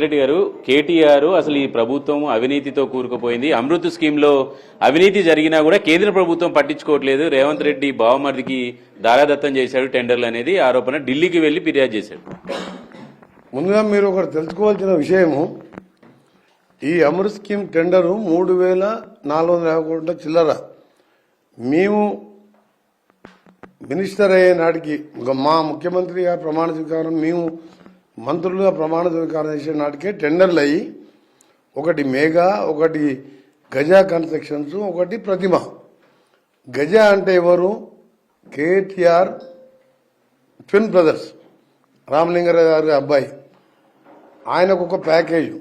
రెడ్డి గారు, కేటీఆర్ అసలు ఈ ప్రభుత్వం అవినీతితో కూరుకుపోయింది. అమృత్ స్కీమ్ లో అవినీతి జరిగినా కూడా కేంద్ర ప్రభుత్వం పట్టించుకోవట్లేదు. రేవంత్ రెడ్డి బావమరిదికి దారాదత్తం చేశాడు టెండర్లు అనేది ఆరోపణ. ఢిల్లీకి వెళ్లి ఫిర్యాదు చేశాడు. ముందుగా మీరు ఒకటి తెలుసుకోవాల్సిన విషయము, ఈ అమృత్ స్కీమ్ టెండరు 3,450 కోట్ల చిల్లర. మేము మినిస్టర్ అయ్యే నాటికి మా ముఖ్యమంత్రి గారు ప్రమాణ స్వీకారం, మేము మంత్రులుగా ప్రమాణ స్వీకారం చేసే నాటికే టెండర్లు అయ్యి, ఒకటి మేఘా, ఒకటి గజా కన్స్ట్రక్షన్స్, ఒకటి ప్రతిమ. గజా అంటే ఎవరు? కేటీఆర్ ట్విన్ బ్రదర్స్, రామలింగారావు గారి అబ్బాయి, ఆయనకు ఒక ప్యాకేజ్.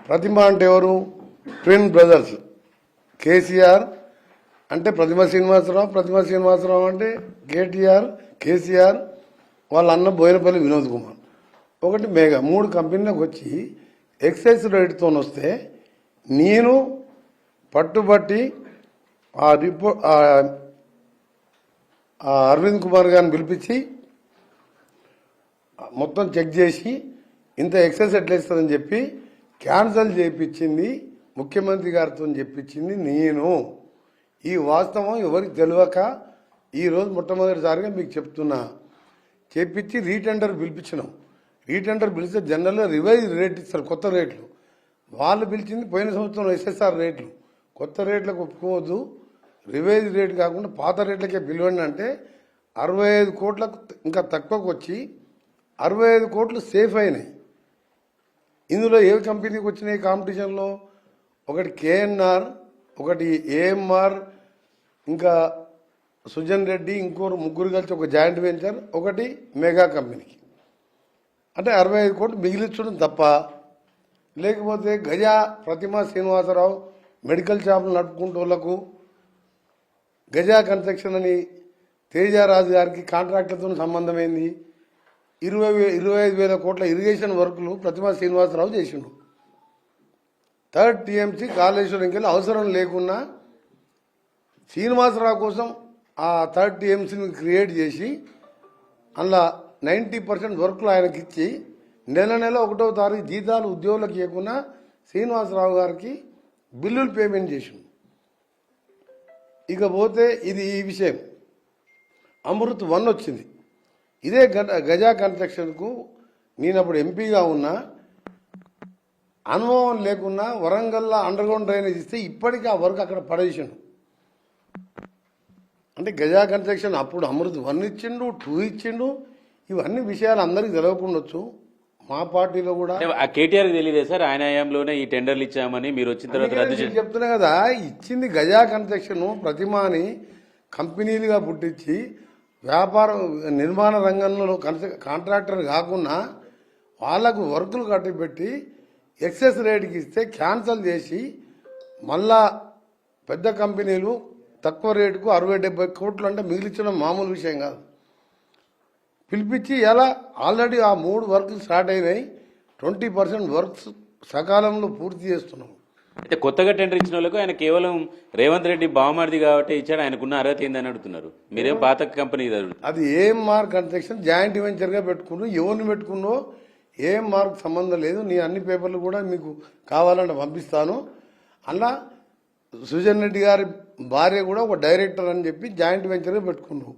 ప్రతిమ అంటే ఎవరు? ట్విన్ బ్రదర్స్, కేసీఆర్ అంటే ప్రతిమ శ్రీనివాసరావు, ప్రతిమ శ్రీనివాసరావు అంటే కేటీఆర్, కేసీఆర్ వాళ్ళ అన్న బోయినపల్లి వినోద్ కుమార్. ఒకటి మేఘా. 3 కంపెనీలకు వచ్చి ఎక్సైజ్ రేటుతో వస్తే నేను పట్టుబట్టి ఆ అరవింద్ కుమార్ గారిని పిలిపించి మొత్తం చెక్ చేసి ఇంత ఎక్సైజ్ ఎట్లా ఇస్తుందని చెప్పి క్యాన్సల్ చేయించింది ముఖ్యమంత్రి గారితో చెప్పించింది నేను. ఈ వాస్తవం ఎవరికి తెలియక ఈరోజు మొట్టమొదటిసారిగా మీకు చెప్తున్నా. చెప్పించి రీటెండర్ పిలిపించినాం. రీటెండర్ పిలిస్తే జనరల్గా రివైజ్ రేట్ ఇస్తారు, కొత్త రేట్లు. వాళ్ళు పిలిచింది పోయిన సంవత్సరం ఎస్ఎస్ఆర్ రేట్లు. కొత్త రేట్లకు ఒప్పుకోవద్దు, రివైజ్ రేట్ కాకుండా పాత రేట్లకే పిలవండి అంటే 65 కోట్లకు ఇంకా తక్కువకు వచ్చి 65 కోట్లు సేఫ్ అయినాయి. ఇందులో ఏ కంపెనీకి వచ్చినాయి కాంపిటీషన్లో? ఒకటి కేఎన్ఆర్, ఒకటి ఏఎంఆర్, ఇంకా సుజన్ రెడ్డి, ముగ్గురు కలిసి ఒక జాయింట్ వెంచర్, ఒకటి మెగా కంపెనీకి. అంటే 65 కోట్లు మిగిలించడం తప్ప. లేకపోతే గజా ప్రతిమ శ్రీనివాసరావు మెడికల్ షాపులు నడుపుకుంటోళ్లకు గజా కన్స్ట్రక్షన్ అని తేజరాజు గారికి కాంట్రాక్టర్తో సంబంధమైంది. 25,000 కోట్ల ఇరిగేషన్ వర్కులు ప్రతిమ శ్రీనివాసరావు చేసిండు. 3rd టీఎంసీ కాళేశ్వరంకి వెళ్ళి అవసరం లేకున్నా శ్రీనివాసరావు కోసం ఆ 3rd టీఎంసీని క్రియేట్ చేసి అందులో 90% వర్క్లు ఆయనకి ఇచ్చి నెల 1వ తారీఖు జీతాలు ఉద్యోగులకు ఇవ్వకుండా శ్రీనివాసరావు గారికి బిల్లులు పేమెంట్ చేసిండు. ఇకపోతే ఇది ఈ విషయం. అమృత్ 1 వచ్చింది. ఇదే గజా కన్స్ట్రక్షన్కు నేను అప్పుడు ఎంపీగా ఉన్నా, అనుభవం లేకున్నా వరంగల్లో అండర్గ్రౌండ్ డ్రైనేజ్ ఇస్తే ఇప్పటికీ ఆ వర్క్ అక్కడ పడేసిండు. అంటే గజా కన్స్ట్రక్షన్ అప్పుడు అమృత్ 1 ఇచ్చిండు, 2 ఇచ్చిండు. ఇవన్నీ విషయాలు అందరికీ తెలియకుండొచ్చు. మా పార్టీలో కూడా కేటీఆర్ తెలియదే సార్, ఆయన హయాంలోనే ఈ టెండర్లు ఇచ్చామని మీరు వచ్చిన తర్వాత రద్దు చేసి చెప్తున్నా కదా. ఇచ్చింది గజా కన్స్ట్రక్షన్. ప్రతిమాని కంపెనీలుగా పుట్టించి వ్యాపారం నిర్మాణ రంగంలో కాంట్రాక్టర్ కాకుండా వాళ్లకు వర్కులు కట్టిపెట్టి ఎక్సెస్ రేటుకి ఇస్తే క్యాన్సల్ చేసి మళ్ళా పెద్ద కంపెనీలు తక్కువ రేటుకు 60-70 కోట్లు అంటే మిగిలించడం మామూలు విషయం కాదు. పిలిపించి ఎలా ఆల్రెడీ ఆ 3 వర్క్లు స్టార్ట్ అయినాయి. 20% వర్క్స్ సకాలంలో పూర్తి చేస్తున్నాం. అయితే కొత్తగా టెండర్ ఇచ్చిన వాళ్ళకు ఆయన కేవలం రేవంత్ రెడ్డి బావమరిది కాబట్టి ఇచ్చాడు, ఆయనకున్న అర్హత ఏందని అడుగుతున్నారు. మీరేం పాత కంపెనీ అది ఏఎంఆర్ కన్స్ట్రక్షన్ జాయింట్ వెంచర్గా పెట్టుకున్నావు. ఎవరిని పెట్టుకున్నావు? ఏఎంఆర్కి సంబంధం లేదు. నీ అన్ని పేపర్లు కూడా మీకు కావాలంటే పంపిస్తాను. అలా సుజన్ రెడ్డి గారి భార్య కూడా ఒక డైరెక్టర్ అని చెప్పి జాయింట్ వెంచర్గా పెట్టుకున్నావు.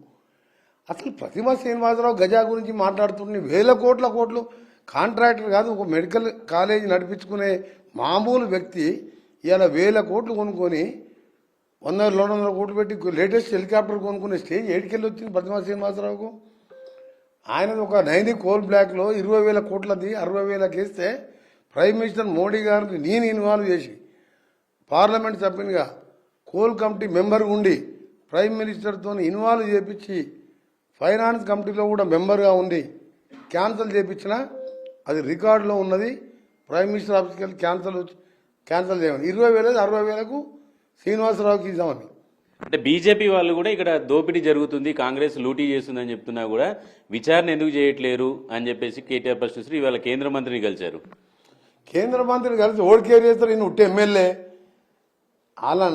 అసలు ప్రతిమ శ్రీనివాసరావు గజా గురించి మాట్లాడుతున్న 1000 కోట్లు కాంట్రాక్టర్ కాదు, ఒక మెడికల్ కాలేజీ నడిపించుకునే మామూలు వ్యక్తి ఇలా 1000 కోట్లు కొనుక్కొని 100-200 కోట్లు పెట్టి లేటెస్ట్ హెలికాప్టర్ కొనుక్కునే స్టేజ్ ఏడికెళ్ళి వచ్చింది ప్రతిమ శ్రీనివాసరావుకు. ఆయనది ఒక నైని కోల్ బ్లాక్లో 20,000 కోట్లది 60,000 వేస్తే ప్రైమ్ మినిస్టర్ మోడీ గారిని నేను ఇన్వాల్వ్ చేసి పార్లమెంట్ సభ్యునిగా కోల్ కమిటీ మెంబర్ ఉండి ప్రైమ్ మినిస్టర్తో ఇన్వాల్వ్ చేపించి ఫైనాన్స్ కమిటీలో కూడా మెంబర్గా ఉండి క్యాన్సల్ చేయించిన అది రికార్డులో ఉన్నది. ప్రైమ్ మినిస్టర్ ఆఫీస్కి వెళ్ళి క్యాన్సల్ చేయమని 20,000 60,000కు శ్రీనివాసరావుకి ఇద్దామని. అంటే బీజేపీ వాళ్ళు కూడా ఇక్కడ దోపిడీ జరుగుతుంది, కాంగ్రెస్ లూటీ చేస్తుందని చెప్తున్నా కూడా విచారణ ఎందుకు చేయట్లేరు అని చెప్పేసి కేటీఆర్ ప్రశ్నిస్తారు. ఇవాళ కేంద్ర మంత్రిని కలిశారు. కేంద్ర మంత్రిని కలిసి ఓడి కేర్ చేస్తారు. ఈయన ఉట్టి ఎమ్మెల్యే. అలా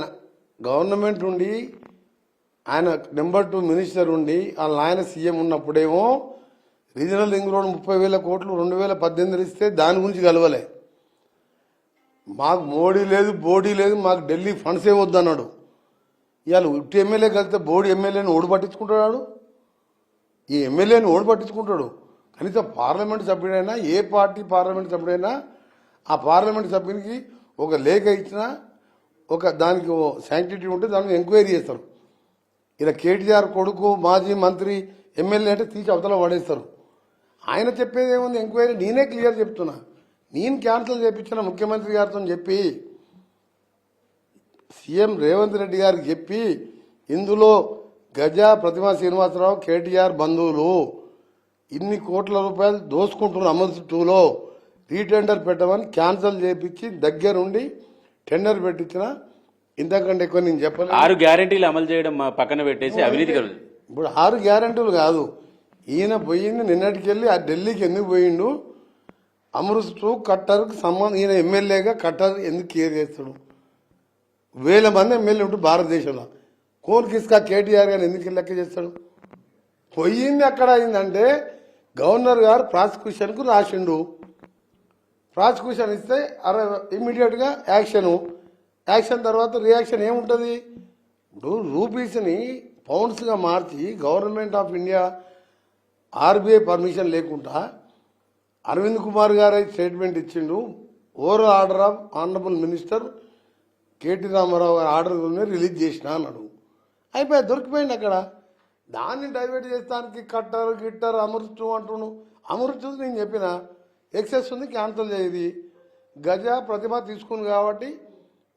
గవర్నమెంట్ ఉండి ఆయన నెంబర్ 2 మినిస్టర్ ఉండి వాళ్ళ ఆయన సీఎం ఉన్నప్పుడేమో రీజనల్ రింగ్ రోడ్ 30,000 కోట్లు 2018 ఇస్తే దాని గురించి కలవలే. మాకు మోడీ లేదు బోడీ లేదు, మాకు ఢిల్లీ ఫండ్సే వద్దన్నాడు. ఇవాళ ఉట్టి ఎమ్మెల్యే కలిస్తే బోడీ ఎమ్మెల్యేని ఓడి పట్టించుకుంటాడు. ఈ ఎమ్మెల్యేని ఓడి పట్టించుకుంటాడు. కనీసం పార్లమెంట్ సభ్యుడైనా, ఏ పార్టీ పార్లమెంట్ సభ్యుడైనా ఆ పార్లమెంట్ సభ్యునికి ఒక లేఖ ఇచ్చినా ఒక దానికి శాంక్టిటీ ఉంటే దాన్ని ఎంక్వైరీ చేస్తారు. ఇలా కేటీఆర్ కొడుకు మాజీ మంత్రి ఎమ్మెల్యే అంటే తీసి అవతల పడేస్తారు. ఆయన చెప్పేది ఏముంది, ఎంక్వైరీ నేనే క్లియర్ చెప్తున్నా. నేను క్యాన్సిల్ చేయించిన ముఖ్యమంత్రి గారితో చెప్పి, సీఎం రేవంత్ రెడ్డి గారికి చెప్పి, ఇందులో గజా ప్రతిమా శ్రీనివాసరావు కేటీఆర్ బంధువులు ఇన్ని కోట్ల రూపాయలు దోసుకుంటున్న అమృత్ 2లో రీటెండర్ పెట్టమని క్యాన్సిల్ చేయించి దగ్గరుండి టెండర్ పెట్టించిన. ఇంతకంటే ఎక్కువ నేను చెప్పలేదు. 6 గ్యారెంటీలు అమలు చేయడం పక్కన పెట్టేసి అవినీతి. ఇప్పుడు 6 గ్యారెంటీలు కాదు, ఈయన పోయింది నిన్నటికెళ్ళి ఆ ఢిల్లీకి ఎందుకు పోయిండు, అమృత్ 2 కట్టర్కి సంబంధం, ఈయన ఎమ్మెల్యేగా కట్టర్ ఎందుకు కేర్ చేస్తాడు? 1000 మంది ఎమ్మెల్యే ఉంటూ భారతదేశంలో కోన్ కిస్కా కేటీఆర్ గారు ఎందుకు లెక్క చేస్తాడు? పోయింది ఎక్కడ అయిందంటే గవర్నర్ గారు ప్రాసిక్యూషన్కు రాసిండు. ప్రాసిక్యూషన్ ఇస్తే ఇమ్మీడియట్గా యాక్షన్ తర్వాత రియాక్షన్ ఏముంటుంది? ఇప్పుడు రూపీస్ని పౌండ్స్గా మార్చి government of India RBI permission లేకుండా అరవింద్ కుమార్ గారు స్టేట్మెంట్ ఇచ్చిండు. Over order of honourable minister KT Rama Rao గారి ఆర్డర్ రిలీజ్ చేసిన అన్నాడు. అయిపోయి దొరికిపోయింది అక్కడ. దాన్ని డైవర్ట్ చేస్తానికి గిట్టర్ అమృత్ 2 అంటున్నాను. అమృత్ 2 నేను చెప్పిన ఎక్సెస్ ఉంది, క్యాన్సిల్ చేయది. గజా ప్రతిమ తీసుకుంది కాబట్టి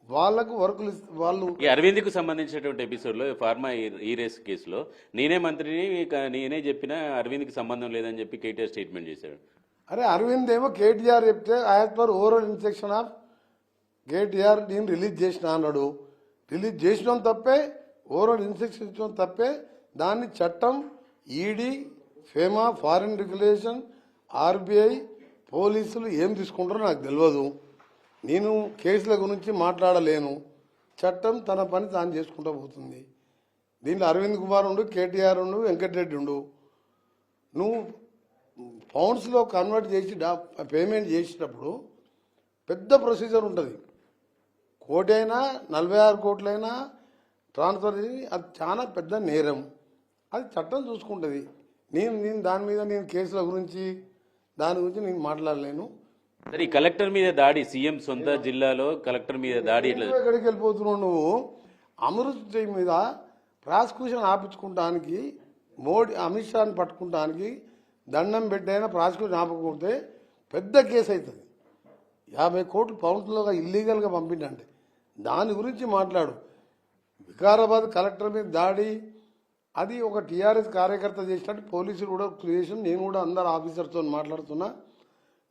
వాళ్లకు వర్కులు వాళ్ళు. ఈ అరవింద్కు సంబంధించినటువంటి ఎపిసోడ్ లో ఫార్మా ఈ రేస్ కేసులో నేనే మంత్రిని నేనే చెప్పిన అరవింద్కి సంబంధం లేదని చెప్పి కేటీఆర్ స్టేట్మెంట్ చేశాడు. అరే అరవింద్ ఏమో కేటీఆర్ చెప్తే as per overall instruction of KTR నేను రిలీజ్ చేసిన అన్నాడు. రిలీజ్ చేసినాం తప్పే, ఓవరాల్ ఇన్స్ట్రక్షన్ ఇచ్చడం తప్పే. దాన్ని చట్టం, ఈడీ, ఫేమా, ఫారిన్ రెగ్యులేషన్, ఆర్బీఐ, పోలీసులు ఏం తీసుకుంటారో నాకు తెలియదు. నేను కేసుల గురించి మాట్లాడలేను. చట్టం తన పని తాను చేసుకుంటూ పోతుంది. దీంట్లో అరవింద్ కుమార్ ఉండు, కేటీఆర్ ఉండు, వెంకటరెడ్డి ఉండు. నువ్వు పౌండ్స్లో కన్వర్ట్ చేసి పేమెంట్ చేసేటప్పుడు పెద్ద ప్రొసీజర్ ఉంటుంది. కోటి అయినా 46 కోట్లైనా ట్రాన్స్ఫర్ చేసి అది చాలా పెద్ద నేరం. అది చట్టం చూసుకుంటుంది. నేను దాని మీద నేను కేసుల గురించి దాని గురించి నేను మాట్లాడలేను. సరే, ఈ కలెక్టర్ మీద దాడి, సీఎం సొంత జిల్లాలో కలెక్టర్ మీద దాడి ఎక్కడికి వెళ్ళిపోతున్నావు నువ్వు? అమృత్ మీద ప్రాసిక్యూషన్ ఆపించుకుంటానికి అమిత్ షాని పట్టుకుంటానికి దండం పెట్టైనా ప్రాసిక్యూషన్ ఆపకపోతే పెద్ద కేసు అవుతుంది. 50 కోట్లు పౌండ్స్లోగా ఇల్లీగల్గా పంపిండంటే దాని గురించి మాట్లాడు. వికారాబాద్ కలెక్టర్ మీద దాడి అది ఒక టీఆర్ఎస్ కార్యకర్త చేసినట్టు పోలీసులు కూడా చేసిన. నేను కూడా అందరు ఆఫీసర్తో మాట్లాడుతున్నా.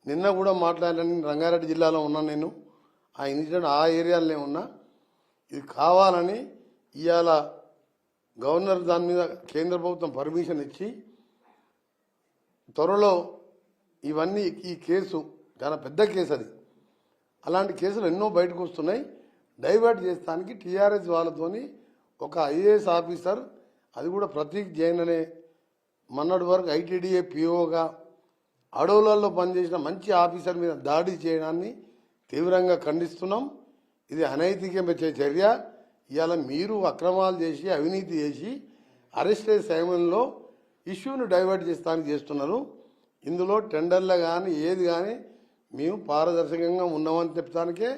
నిన్న కూడా మాట్లాడాలని రంగారెడ్డి జిల్లాలో ఉన్నా. నేను ఆ ఇన్సిడెంట్ ఆ ఏరియాలోనే ఉన్నా. ఇది కావాలని ఇవాళ గవర్నర్ దాని మీద కేంద్ర ప్రభుత్వం పర్మిషన్ ఇచ్చి త్వరలో ఇవన్నీ ఈ కేసు చాలా పెద్ద కేసు, అది అలాంటి కేసులు ఎన్నో బయటకు వస్తున్నాయి. డైవర్ట్ చేస్తానికి టీఆర్ఎస్ వాళ్ళతోని ఒక ఐఏఎస్ ఆఫీసర్, అది కూడా ప్రతీక్ జైన్ అనే మొన్నటి వరకు ఐటీడీఏ పిఓగా అడవులలో పనిచేసిన మంచి ఆఫీసర్ మీద దాడి చేయడాన్ని తీవ్రంగా ఖండిస్తున్నాం. ఇది అనైతికమైన చర్య. ఇవాళ మీరు అక్రమాలు చేసి అవినీతి చేసి అరెస్ట్ చేసే సమయంలో ఇష్యూను డైవర్ట్ చేస్తానికి చేస్తున్నారు. ఇందులో టెండర్లు కానీ ఏది కానీ మేము పారదర్శకంగా ఉన్నామని చెప్తానికే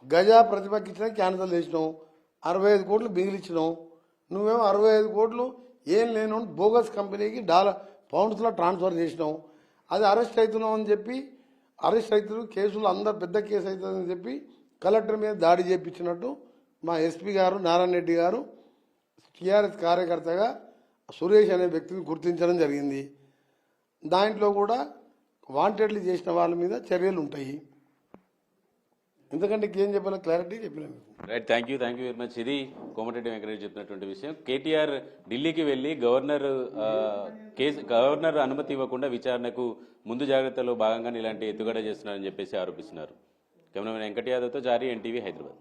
గజా ప్రతిపక్ష ఇచ్చినా క్యాన్సిల్ చేసినాం. 65 కోట్లు బిగిలిచ్చినాం. నువ్వేమో 65 కోట్లు ఏం లేను బోగస్ కంపెనీకి పౌండ్స్లో ట్రాన్స్ఫర్ చేసినావు. అది అరెస్ట్ అవుతున్నాం అని చెప్పి అరెస్ట్ అవుతున్నారు, కేసులు అందరు పెద్ద కేసు అవుతుందని చెప్పి కలెక్టర్ మీద దాడి చేయించినట్టు మా ఎస్పీ గారు నారాయణ రెడ్డి గారు టీఆర్ఎస్ కార్యకర్తగా సురేష్ అనే వ్యక్తిని గుర్తించడం జరిగింది. దాంట్లో కూడా వాంటెడ్లీ చేసిన వాళ్ళ మీద చర్యలు ఉంటాయి. ఎందుకంటే ఏం చెప్పాలో క్లారిటీ చెప్పినాను. Right, thank you very much. ఇది కోమటిరెడ్డి వెంకటరెడ్డి చెప్పినటువంటి విషయం. కేటీఆర్ ఢిల్లీకి వెళ్లి గవర్నర్ అనుమతి ఇవ్వకుండా విచారణకు ముందు జాగ్రత్తలో భాగంగా ఇలాంటి ఎత్తుగడ చేస్తున్నారని చెప్పేసి ఆరోపిస్తున్నారు. కెమెరామెన్ వెంకట యాదవ్తో జారీ, ఎన్టీవీ, హైదరాబాద్.